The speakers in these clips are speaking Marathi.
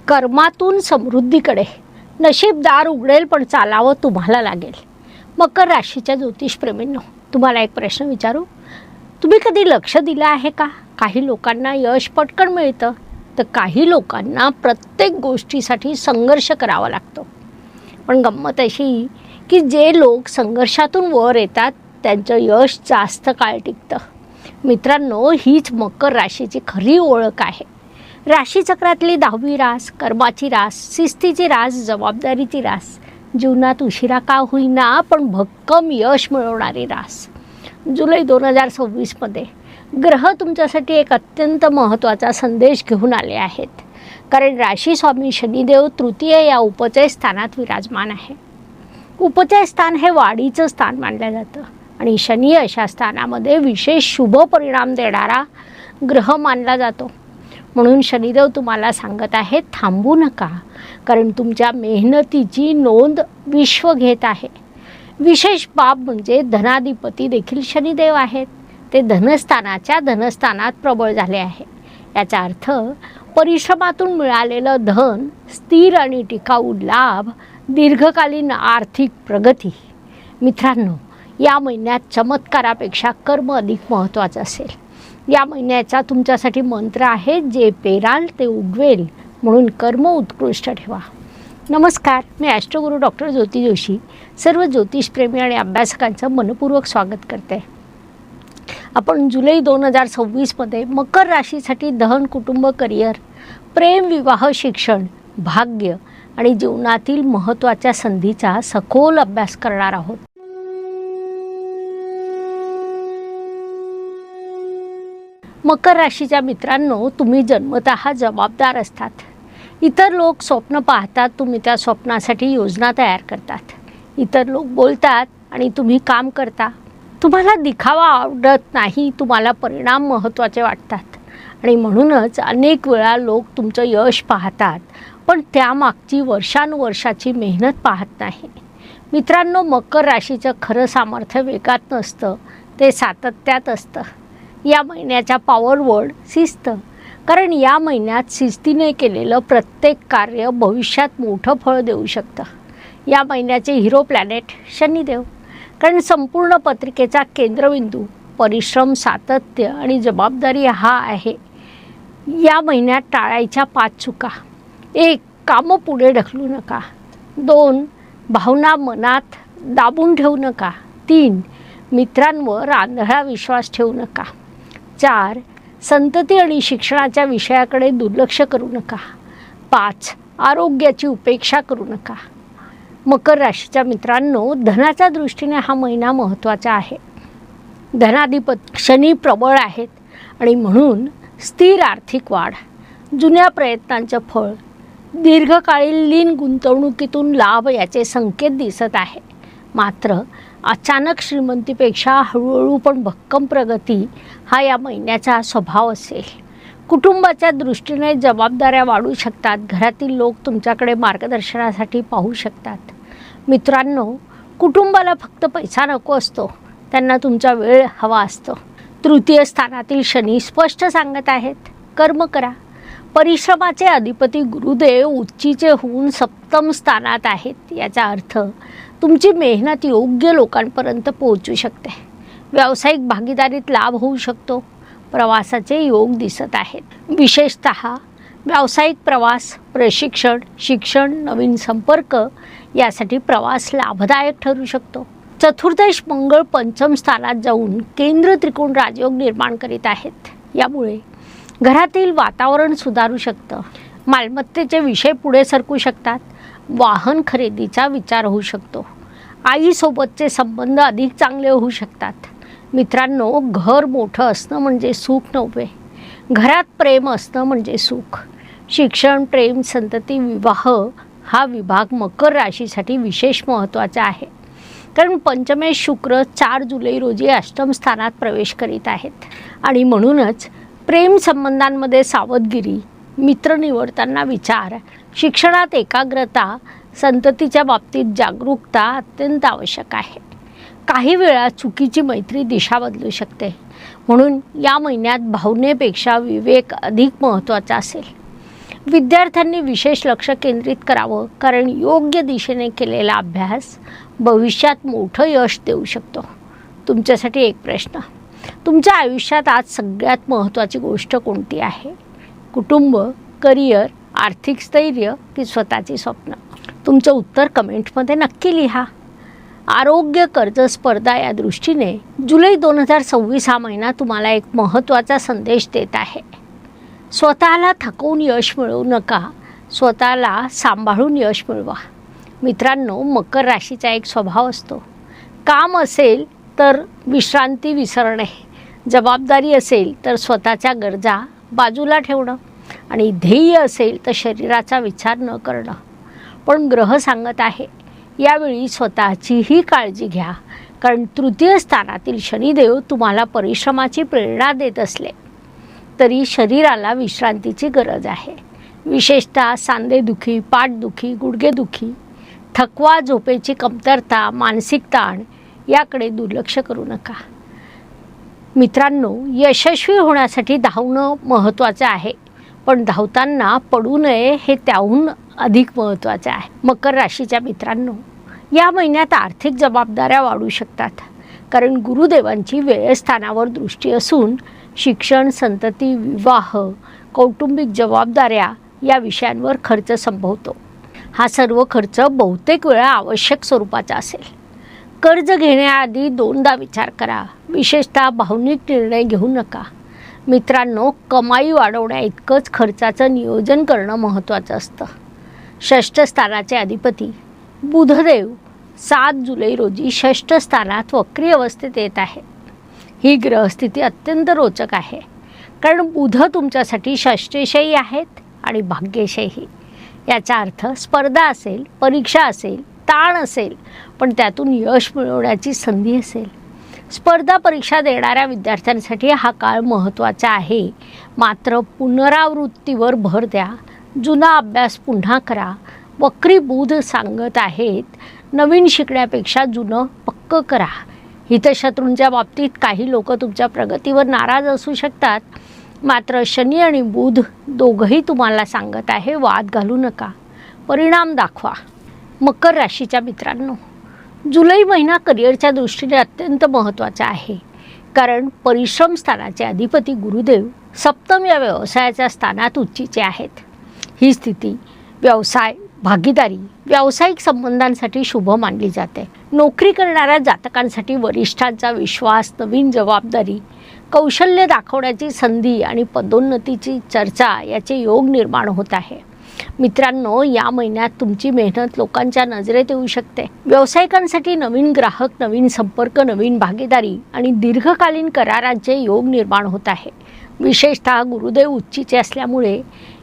कर्मातून समृद्धीकडे नशीबदार उघडेल, पण चालावं तुम्हाला लागेल. मकर राशीच्या ज्योतिषप्रेमींनो, तुम्हाला एक प्रश्न विचारू. तुम्ही कधी लक्ष दिलं आहे का? काही लोकांना यश पटकन मिळतं, तर काही लोकांना प्रत्येक गोष्टीसाठी संघर्ष करावा लागतो. पण गंमत अशी की जे लोक संघर्षातून वर येतात त्यांचं यश जास्त काळ टिकतं. मित्रांनो, हीच मकर राशीची खरी ओळख आहे. राशीचक्रातली 10वी रास, कर्माची रास, शिस्तीची रास, जबाबदारीची रास, जीवनात उशिरा का होईना पण भक्कम यश मिळवणारी रास. जुलै 2026मध्ये ग्रह तुमच्यासाठी एक अत्यंत महत्त्वाचा संदेश घेऊन आले आहेत. कारण राशी स्वामी शनिदेव तृतीय या उपचय स्थानात विराजमान आहे. उपचय स्थान हे वाढीचं स्थान मानलं जातं आणि शनी अशा स्थानामध्ये विशेष शुभ परिणाम देणारा ग्रह मानला जातो. म्हणून शनिदेव तुम्हाला सांगत आहे, थांबू नका, कारण तुमच्या मेहनतीची नोंद विश्व घेत आहे. विशेष बाब म्हणजे धनाधिपती देखील शनिदेव आहेत. ते धनस्थानात प्रबळ झाले आहे. याचा अर्थ परिश्रमातून मिळालेलं धन, स्थिर आणि टिकाऊ लाभ, दीर्घकालीन आर्थिक प्रगती. मित्रांनो, या महिन्यात चमत्कारापेक्षा कर्म अधिक महत्त्वाचं असेल. या महिन्याचा तुमच्यासाठी मंत्र आहे, जे पेराल ते उगवेल, म्हणून कर्म उत्कृष्ट ठेवा. नमस्कार, मी ॲस्ट्रोगुरू डॉक्टर ज्योती जोशी सर्व ज्योतिषप्रेमी आणि अभ्यासकांचं मनपूर्वक स्वागत करते. आपण जुलै 2026मध्ये मकर राशीसाठी धन, कुटुंब, करिअर, प्रेम, विवाह, शिक्षण, भाग्य आणि जीवनातील महत्त्वाच्या संधीचा सखोल अभ्यास करणार आहोत. मकर राशीच्या मित्रांनो, तुम्ही जन्मतः जबाबदार असतात. इतर लोक स्वप्न पाहतात, तुम्ही त्या स्वप्नासाठी योजना तयार करतात. इतर लोक बोलतात आणि तुम्ही काम करता. तुम्हाला दिखावा आवडत नाही, तुम्हाला परिणाम महत्त्वाचे वाटतात आणि म्हणूनच अनेक वेळा लोक तुमचं यश पाहतात, पण त्यामागची वर्षानुवर्षाची मेहनत पाहत नाही. मित्रांनो, मकर राशीचं खरं सामर्थ्य वेगात नसतं, ते सातत्यात असतं. या महिन्याचा पॉवर वर्ड शिस्त. कारण या महिन्यात शिस्तीने केलेलं प्रत्येक कार्य भविष्यात मोठं फळ देऊ शकतं. या महिन्याचे हिरो प्लॅनेट शनिदेव. कारण संपूर्ण पत्रिकेचा केंद्रबिंदू परिश्रम, सातत्य आणि जबाबदारी हा आहे. या महिन्यात टाळायच्या 5 चुका. 1. कामं पुढे ढकलू नका. 2. भावना मनात दाबून ठेवू नका. 3. मित्रांवर आंधळा विश्वास ठेवू नका. 4. संतती आणि शिक्षणाच्या विषयाकडे दुर्लक्ष करू नका. 5. आरोग्याची उपेक्षा करू नका. मकर राशीच्या मित्रांनो, धनाच्या दृष्टीने हा महिना महत्त्वाचा आहे. धनाधिपती शनी प्रबळ आहेत आणि म्हणून स्थिर आर्थिक वाढ, जुन्या प्रयत्नांचं फळ, दीर्घकालीन गुंतवणुकीतून लाभ याचे संकेत दिसत आहे. मात्र अचानक श्रीमंतीपेक्षा हळूहळू पण भक्कम प्रगती हा या महिन्याचा स्वभाव असेल. कुटुंबाच्या दृष्टीने जबाबदाऱ्या वाढू शकतात. घरातील लोक तुमच्याकडे मार्गदर्शनासाठी पाहू शकतात. मित्रांनो, कुटुंबाला फक्त पैसा नको असतो, त्यांना तुमचा वेळ हवा असतो. तृतीय स्थानातील शनी स्पष्ट सांगत आहेत, कर्म करा. परिश्रमाचे अधिपती गुरुदेव उच्चीचे होऊन सप्तम स्थानात आहेत. याचा अर्थ तुमची मेहनत योग्य लोकांपर्यंत पोहोचू शकते. व्यावसायिक भागीदारीत लाभ होऊ शकतो. प्रवासाचे योग दिसत आहेत. विशेषतः व्यावसायिक प्रवास, प्रशिक्षण, शिक्षण, नवीन संपर्क यासाठी प्रवास लाभदायक ठरू शकतो. चतुर्दश मंगळ पंचम स्थानात जाऊन केंद्र त्रिकोण राजयोग निर्माण करीत आहेत. यामुळे घरातील वातावरण सुधारू शकतं. मालमत्तेचे विषय पुढे सरकू शकतात. वाहन खरेदीचा विचार होऊ शकतो. आईसोबतचे संबंध अधिक चांगले होऊ शकतात. मित्रांनो, घर मोठं असणं म्हणजे सुख नव्हे, घरात प्रेम असणं म्हणजे सुख. शिक्षण, प्रेम, संतती, विवाह हा विभाग मकर राशीसाठी विशेष महत्त्वाचा आहे. कारण पंचमेश शुक्र 4 जुलै रोजी अष्टम स्थानात प्रवेश करीत आहेत आणि म्हणूनच प्रेम संबंधांमध्ये सावधगिरी, मित्र निवडताना विचार, शिक्षणात एकाग्रता, संततीच्या बाबतीत जागरूकता अत्यंत आवश्यक आहे. काही वेळा चुकीची मैत्री दिशा बदलू शकते. म्हणून या महिन्यात भावनेपेक्षा विवेक अधिक महत्त्वाचा असेल. विद्यार्थ्यांनी विशेष लक्ष केंद्रित करावं, कारण योग्य दिशेने केलेला अभ्यास भविष्यात मोठं यश देऊ शकतो. तुमच्यासाठी एक प्रश्न: तुमच्या आयुष्यात आज सगळ्यात महत्त्वाची गोष्ट कोणती आहे? कुटुंब, करिअर, आर्थिक स्थैर्य की स्वतःची स्वप्न? तुमचं उत्तर कमेंटमध्ये नक्की लिहा. आरोग्य, कर्ज, स्पर्धा या दृष्टीने जुलै 2026 हा महिना तुम्हाला एक महत्त्वाचा संदेश देत आहे. स्वतःला थकवून यश मिळवू नका, स्वतःला सांभाळून यश मिळवा. मित्रांनो, मकर राशीचा एक स्वभाव असतो. काम असेल तर विश्रांती विसरणे, जबाबदारी असेल तर स्वतःच्या गरजा बाजूला ठेवणं आणि ध्येय असेल तर शरीराचा विचार न करणं. पण ग्रह सांगत आहे, यावेळी स्वतःचीही काळजी घ्या, कारण तृतीय स्थानातील शनिदेव तुम्हाला परिश्रमाची प्रेरणा देत असले तरी शरीराला विश्रांतीची गरज आहे. विशेषतः सांधेदुखी, पाठदुखी, गुडघेदुखी, थकवा, झोपेची कमतरता, मानसिक ताण याकडे दुर्लक्ष करू नका. मित्रांनो, यशस्वी होण्यासाठी धावणं महत्त्वाचं आहे, पण धावताना पडू नये हे त्याहून अधिक महत्त्वाचं आहे. मकर राशीच्या मित्रांनो, या महिन्यात आर्थिक जबाबदाऱ्या वाढू शकतात, कारण गुरुदेवांची वेळस्थानावर दृष्टी असून शिक्षण, संतती, विवाह, कौटुंबिक जबाबदाऱ्या या विषयांवर खर्च संभवतो. हा सर्व खर्च बहुतेक वेळा आवश्यक स्वरूपाचा असेल. कर्ज घेण्याआधी दोनदा विचार करा, विशेषतः भावनिक निर्णय घेऊ नका. मित्रांनो, कमाई वाढवण्या इतकंच खर्चाचं नियोजन करणं महत्त्वाचं असतं. षष्ठ स्थानाचे अधिपती बुधदेव 7 जुलै रोजी षष्ठ स्थानात वक्री अवस्थेत येत आहे. ही ग्रहस्थिती अत्यंत रोचक आहे, कारण बुध तुमच्यासाठी षष्ठेशही आहेत आणि भाग्येशही. याचा अर्थ स्पर्धा असेल, परीक्षा असेल, ताण असेल, पण त्यातून यश मिळवण्याची संधी असेल. स्पर्धा परीक्षा देणाऱ्या विद्यार्थ्यांसाठी हा काळ महत्त्वाचा आहे. मात्र पुनरावृत्तीवर भर द्या, जुना अभ्यास पुन्हा करा. वक्री बुध सांगत आहेत, नवीन शिकण्यापेक्षा जुनं पक्कं करा. हितशत्रूंच्या बाबतीत काही लोक तुमच्या प्रगतीवर नाराज असू शकतात, मात्र शनी आणि बुध दोघंही तुम्हाला सांगत आहे, वाद घालू नका, परिणाम दाखवा. मकर राशीच्या मित्रांनो, जुलै महिना करिअरच्या दृष्टीने अत्यंत महत्त्वाचा आहे, कारण परिश्रम स्थानाचे अधिपती गुरुदेव सप्तम या व्यवसायाच्या स्थानात उच्चीचे आहेत. ही स्थिती व्यवसाय, भागीदारी, व्यावसायिक संबंधांसाठी शुभ मानली जाते. नोकरी करणाऱ्या जातकांसाठी वरिष्ठांचा विश्वास, नवीन जबाबदारी, कौशल्य दाखवण्याची संधी आणि पदोन्नतीची चर्चा याचे योग निर्माण होत आहे. मित्रांनो, या महिन्यात तुमची मेहनत लोकांच्या नजरेत येऊ शकते. व्यावसायिकांसाठी नवीन ग्राहक, नवीन संपर्क, नवीन भागीदारी आणि दीर्घकालीन करारांचे योग निर्माण होत आहे. विशेषतः गुरुदेव उच्चीचे असल्यामुळे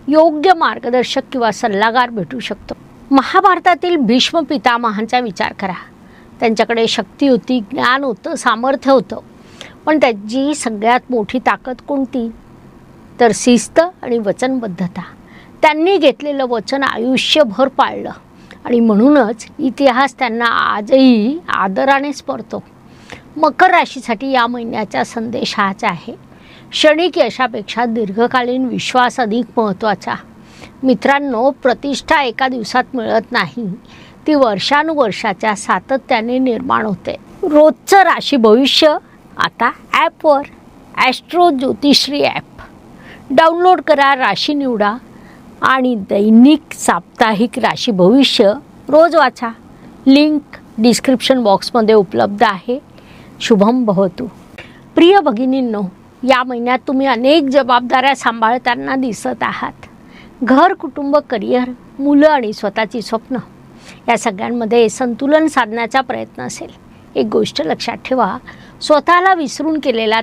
योग्य मार्गदर्शक किंवा सल्लागार भेटू शकतो. महाभारतातील भीष्म पितामहांचा विचार करा. त्यांच्याकडे शक्ती होती, ज्ञान होतं, सामर्थ्य होतं, पण त्याची सगळ्यात मोठी ताकद कोणती? तर शिस्त आणि वचनबद्धता. त्यांनी घेतलेलं वचन आयुष्यभर पाळलं आणि म्हणूनच इतिहास त्यांना आजही आदराने स्मरतो. मकर राशीसाठी या महिन्याचा संदेश हाच आहे: क्षणिक यशापेक्षा दीर्घकालीन विश्वास अधिक महत्त्वाचा. मित्रांनो, प्रतिष्ठा एका दिवसात मिळत नाही, ती वर्षानुवर्षाच्या सातत्याने निर्माण होते. रोजचं राशी भविष्य आता ॲपवर, ॲस्ट्रो ज्योतिश्री ॲप डाउनलोड करा, राशी निवडा आणि दैनिक साप्ताहिक राशी भविष्य रोज वाचा. लिंक डिस्क्रिप्शन बॉक्समध्ये उपलब्ध आहे. शुभम भवतु. प्रिय भगिनींनो, या महिन्यात तुम्ही अनेक जबाबदाऱ्या सांभाळताना दिसत आहात. घर, कुटुंब, करिअर, मुलं आणि स्वतःची स्वप्न या सगळ्यांमध्ये संतुलन साधण्याचा प्रयत्न असेल. एक गोष्ट लक्षात ठेवा, स्वतःला विसरून केलेला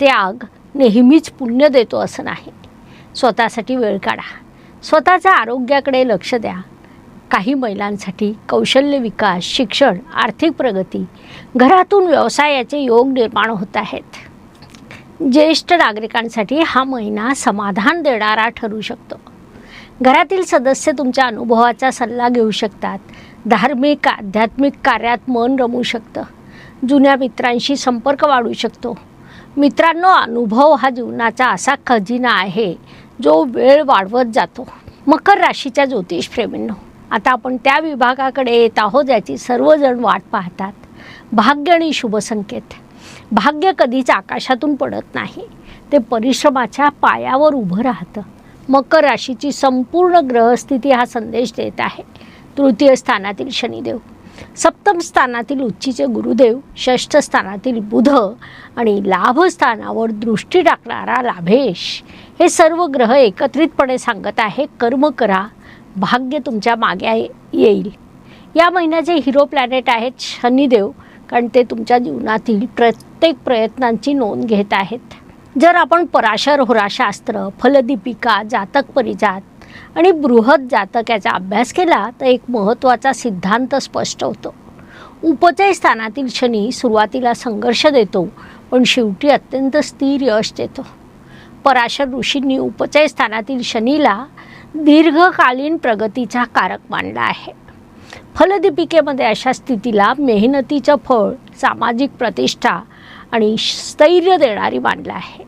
त्याग नेहमीच पुण्य देतो असं नाही. स्वतःसाठी वेळ काढा, स्वतःच्या आरोग्याकडे लक्ष द्या. काही महिलांसाठी कौशल्य विकास, शिक्षण, आर्थिक प्रगती, घरातून व्यवसायाचे योग निर्माण होत आहेत. ज्येष्ठ नागरिकांसाठी हा महिना समाधान देणारा ठरू शकतो. घरातील सदस्य तुमच्या अनुभवाचा सल्ला घेऊ शकतात. धार्मिक, आध्यात्मिक कार्यात मन रमू शकतं. जुन्या मित्रांशी संपर्क वाढू शकतो. मित्रांनो, अनुभव हा जीवनाचा असा खजिना आहे जो वेळ वाढवत जातो. मकर राशीच्या ज्योतिषप्रेमींनो, आता आपण त्या विभागाकडे येत आहोत ज्याची सर्वजण वाट पाहतात. भाग्य आणि शुभ संकेत. भाग्य कधीच आकाशातून पडत नाही, ते परिश्रमाच्या पायावर उभं राहतं. मकर राशीची संपूर्ण ग्रहस्थिती हा संदेश देत आहे. तृतीय स्थानातील शनिदेव, सप्तम स्थानातील उच्चीचे गुरुदेव, षष्ठ स्थानातील बुध आणि लाभस्थानावर दृष्टी टाकणारा लाभेश, हे सर्व ग्रह एकत्रितपणे सांगत आहे कर्म करा, भाग्य तुमच्या मागे येईल. या महिन्याचे हिरो प्लॅनेट आहेत शनिदेव, कारण ते तुमच्या जीवनातील प्रत्येक प्रयत्नांची नोंद घेत आहेत. जर आपण पराशर होराशास्त्र, फलदीपिका, जातक परिजात आणि बृहत जातक याचा अभ्यास केला तर एक महत्त्वाचा सिद्धांत स्पष्ट होतो. उपचय स्थानातील शनी सुरुवातीला संघर्ष देतो, पण शेवटी अत्यंत स्थिर यश देतो. पराशर ऋषींनी उपचय स्थानातील शनीला दीर्घकालीन प्रगतीचा कारक मानला आहे. फलदीपिकेमध्ये अशा स्थितीला मेहनतीचं फळ, सामाजिक प्रतिष्ठा आणि स्थैर्य देणारी मानलं आहे.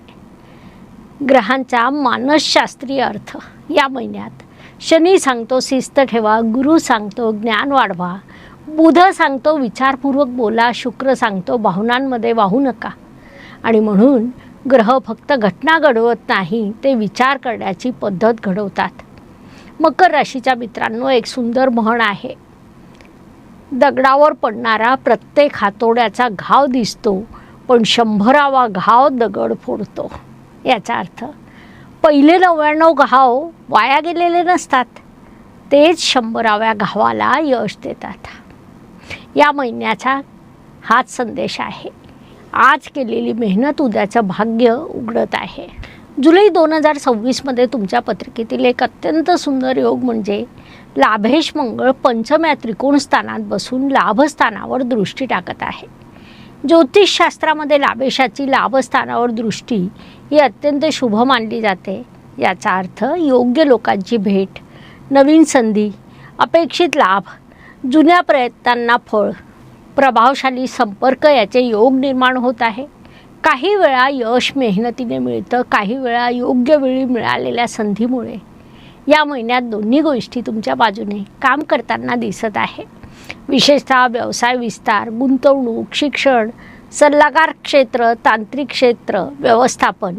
ग्रहांचा मानसशास्त्रीय अर्थ. या महिन्यात शनी सांगतो शिस्त ठेवा, गुरु सांगतो ज्ञान वाढवा, बुध सांगतो विचारपूर्वक बोला, शुक्र सांगतो भावनांमध्ये वाहू नका. आणि म्हणून ग्रह फक्त घटना घडवत नाही, ते विचार करण्याची पद्धत घडवतात. मकर राशीच्या मित्रांनो, एक सुंदर म्हण आहे, दगडावर पडणारा प्रत्येक हातोड्याचा घाव दिसतो, पण 100वा घाव दगड फोडतो. याचा अर्थ पहिले 99 घाव वाया गेलेले नसतात, तेच 100व्या घावाला यश देतात. या महिन्याचा हाच संदेश आहे. आज केलेली मेहनत उद्याचं भाग्य उघडत आहे. जुलै 2026मध्ये तुमच्या पत्रिकेतील एक अत्यंत सुंदर योग म्हणजे लाभेश मंगळ पंचम्या त्रिकोण स्थानात बसून लाभस्थानावर दृष्टी टाकत आहे. ज्योतिषशास्त्रामध्ये लाभेशाची लाभस्थानावर दृष्टी ही अत्यंत शुभ मानली जाते. याचा अर्थ योग्य लोकांची भेट, नवीन संधी, अपेक्षित लाभ, जुन्या प्रयत्नांना फळ, प्रभावशाली संपर्क याचे योग निर्माण होत आहे. काही वेळा यश मेहनतीने मिळतं, काही वेळा योग्य वेळी मिळालेल्या संधीमुळे. या महिन्यात दोन्ही गोष्टी तुमच्या बाजूने काम करताना दिसत आहे. विशेषतः व्यवसाय विस्तार, गुंतवणूक, शिक्षण, सल्लागार क्षेत्र, तांत्रिक क्षेत्र, व्यवस्थापन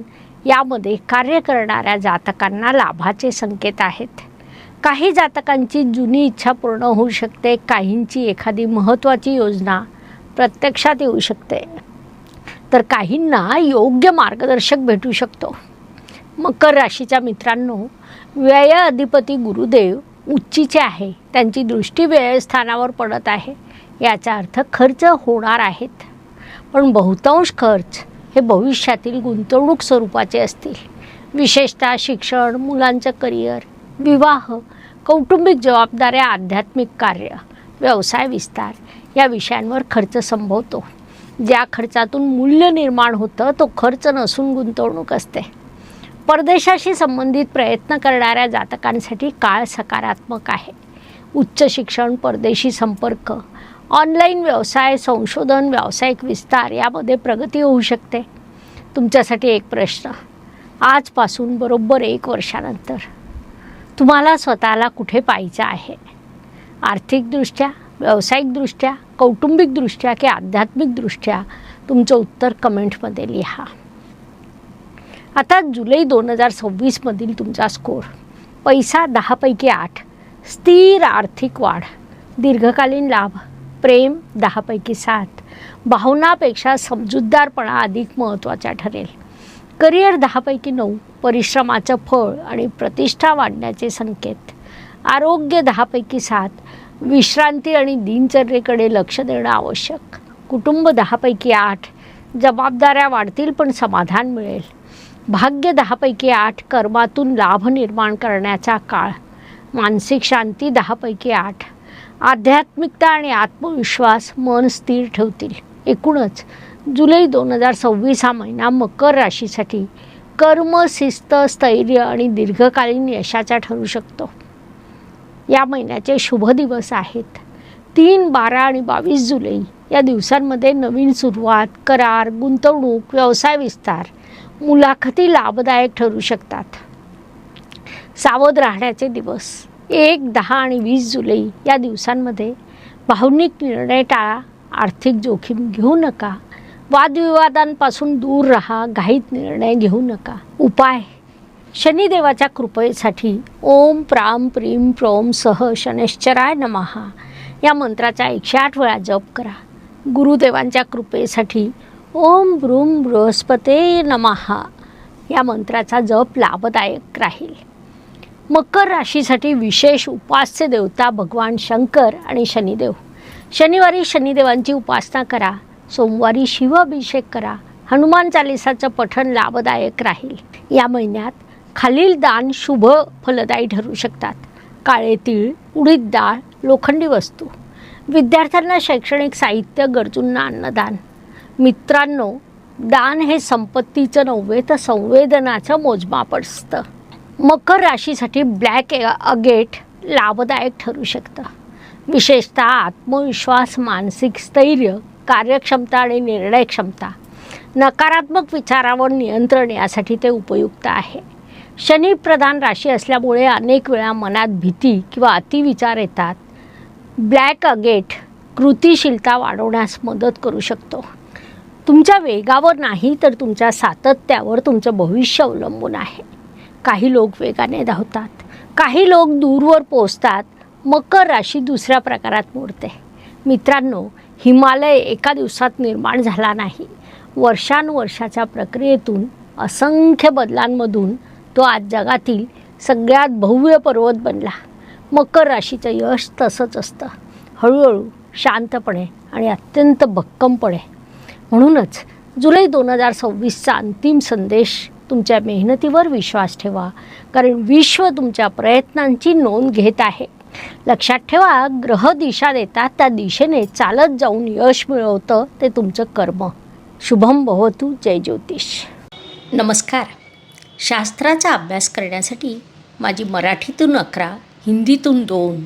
यामध्ये कार्य करणाऱ्या जातकांना लाभाचे संकेत आहेत. काही जातकांची जुनी इच्छा पूर्ण होऊ शकते, काहींची एखादी महत्त्वाची योजना प्रत्यक्षात येऊ शकते, तर काहींना योग्य मार्गदर्शक भेटू शकतो. मकर राशीच्या मित्रांनो, व्यय अधिपती गुरुदेव उच्चीचे आहे, त्यांची दृष्टी व्ययस्थानावर पडत आहे. याचा अर्थ खर्च होणार आहेत, पण बहुतांश खर्च हे भविष्यातील गुंतवणूक स्वरूपाचे असतील. विशेषतः शिक्षण, मुलांचं करिअर, विवाह, कौटुंबिक जबाबदाऱ्या, आध्यात्मिक कार्य, व्यवसाय विस्तार या विषयांवर खर्च संभवतो. ज्या खर्चातून मूल्य निर्माण होतं तो खर्च नसून गुंतवणूक असते. परदेशाशी संबंधित प्रयत्न करणाऱ्या जातकांसाठी काळ सकारात्मक आहे. उच्च शिक्षण, परदेशी संपर्क, ऑनलाईन व्यवसाय, संशोधन, व्यावसायिक विस्तार यामध्ये प्रगती होऊ शकते. तुमच्यासाठी एक प्रश्न, आजपासून बरोबर 1 वर्षानंतर तुम्हाला स्वतःला कुठे पाहायचं आहे? आर्थिकदृष्ट्या, व्यावसायिकदृष्ट्या, कौटुंबिकदृष्ट्या की आध्यात्मिकदृष्ट्या? तुमचं उत्तर कमेंटमध्ये लिहा. आता जुलै 2026मधील तुमचा स्कोर. पैसा 10 पैकी 8, स्थिर आर्थिक वाढ, दीर्घकालीन लाभ, प्रेम 10 पैकी 7, भावनापेक्षा समजूतदारपणा अधिक महत्त्वाचा ठरेल. करिअर 10 पैकी 9, परिश्रमाचं फळ आणि प्रतिष्ठा वाढण्याचे संकेत. आरोग्य 10 पैकी 7, विश्रांती आणि दिनचर्येकडे लक्ष देणं आवश्यक. कुटुंब 10 पैकी 8, जबाबदाऱ्या वाढतील पण समाधान मिळेल. भाग्य 10 पैकी 8, कर्मातून लाभ निर्माण करण्याचा काळ. मानसिक शांती 10 पैकी 8, आध्यात्मिकता आणि आत्मविश्वास मन स्थिर ठेवतील. एकूणच जुलै 2026 हा महिना मकर राशीसाठी कर्म, शिस्त, स्थैर्य आणि दीर्घकालीन यशाचा ठरू शकतो. या महिन्याचे शुभ दिवस आहेत 3, 12 आणि 22 जुलै. या दिवसांमध्ये नवीन सुरुवात, करार, गुंतवणूक, व्यवसाय विस्तार, मुलाखती लाभदायक ठरू शकतात. सावध राहण्याचे दिवस 1, 10 आणि 20 जुलै या दिवसांमध्ये भावनिक निर्णय टाळा, आर्थिक जोखीम घेऊ नका, वादविवादांपासून दूर राहा, घाईत निर्णय घेऊ नका. उपाय: शनिदेवाच्या कृपेसाठी ओम प्राम प्रीम प्रोम सह शनैश्चराय नमः या मंत्राचा 108 वेळा जप करा. गुरुदेवांच्या कृपेसाठी ओम ब्रूम बृहस्पते नमः या मंत्राचा जप लाभदायक राहील. मकर राशीसाठी विशेष उपास्य देवता भगवान शंकर आणि शनिदेव. शनिवारी शनिदेवांची उपासना करा. सोमवारी शिवाभिषेक करा. हनुमान चालिसाचं पठण लाभदायक राहील. या महिन्यात खालील दान शुभ फलदायी ठरू शकतात: काळे तीळ, उडीद डाळ, लोखंडी वस्तू. विद्यार्थ्यांना शैक्षणिक साहित्य, गरजूंना अन्नदान. मित्रांनो, दान हे संपत्तीचं नव्हे तर संवेदनाचं मोजमाप असतं. मकर राशीसाठी ब्लॅक अगेट लाभदायक ठरू शकतं. विशेषतः आत्मविश्वास, मानसिक स्थैर्य, कार्यक्षमता आणि निर्णय क्षमता. नकारात्मक विचारावर नियंत्रण यासाठी ते उपयुक्त आहे. शनिप्रधान राशी असल्यामुळे अनेक वेळा मनात भीती किंवा अतिविचार येतात. ब्लॅक अगेट कृतिशीलता वाढवण्यास मदत करू शकतो. तुमच्या वेगावर नाही तर तुमच्या सातत्यावर तुमचं भविष्य अवलंबून आहे. काही लोक वेगाने धावतात, काही लोक दूरवर पोहोचतात. मकर राशी दुसऱ्या प्रकारात मोडते. मित्रांनो, हिमालय एका दिवसात निर्माण झाला नाही. वर्षानुवर्षाच्या प्रक्रियेतून, असंख्य बदलांमधून तो आज जगातील सगळ्यात भव्य पर्वत बनला. मकर राशीचं यश तसंच असतं, हळूहळू, शांतपणे आणि अत्यंत भक्कमपणे. म्हणूनच जुलै 2026चा अंतिम संदेश: तुमच्या मेहनतीवर विश्वास ठेवा, कारण विश्व तुमच्या प्रयत्नांची नोंद घेत आहे. लक्षात ठेवा, ग्रह दिशा देतात, त्या दिशेने चालत जाऊन यश मिळवतं ते तुमचं कर्म. शुभम भवतु. जय ज्योतिष. नमस्कार. शास्त्राचा अभ्यास करण्यासाठी माझी मराठीतून 11, हिंदीतून 2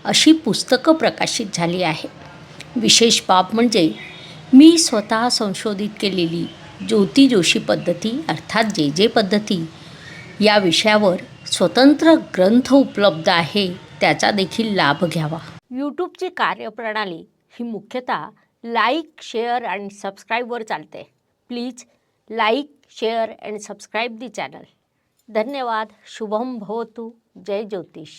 अशी पुस्तकं प्रकाशित झाली आहे. विशेष बाब म्हणजे मी स्वतः संशोधित केलेली ज्योती जोशी पद्धती अर्थात जे पद्धती या विषयावर स्वतंत्र ग्रंथ उपलब्ध आहे, त्याचा देखील लाभ घ्यावा. यूट्यूबची कार्यप्रणाली ही मुख्यतः लाईक, शेअर आणि सबस्क्राईबवर चालते. Please like, share and subscribe the channel. धन्यवाद. शुभम भवतु. जय ज्योतिष.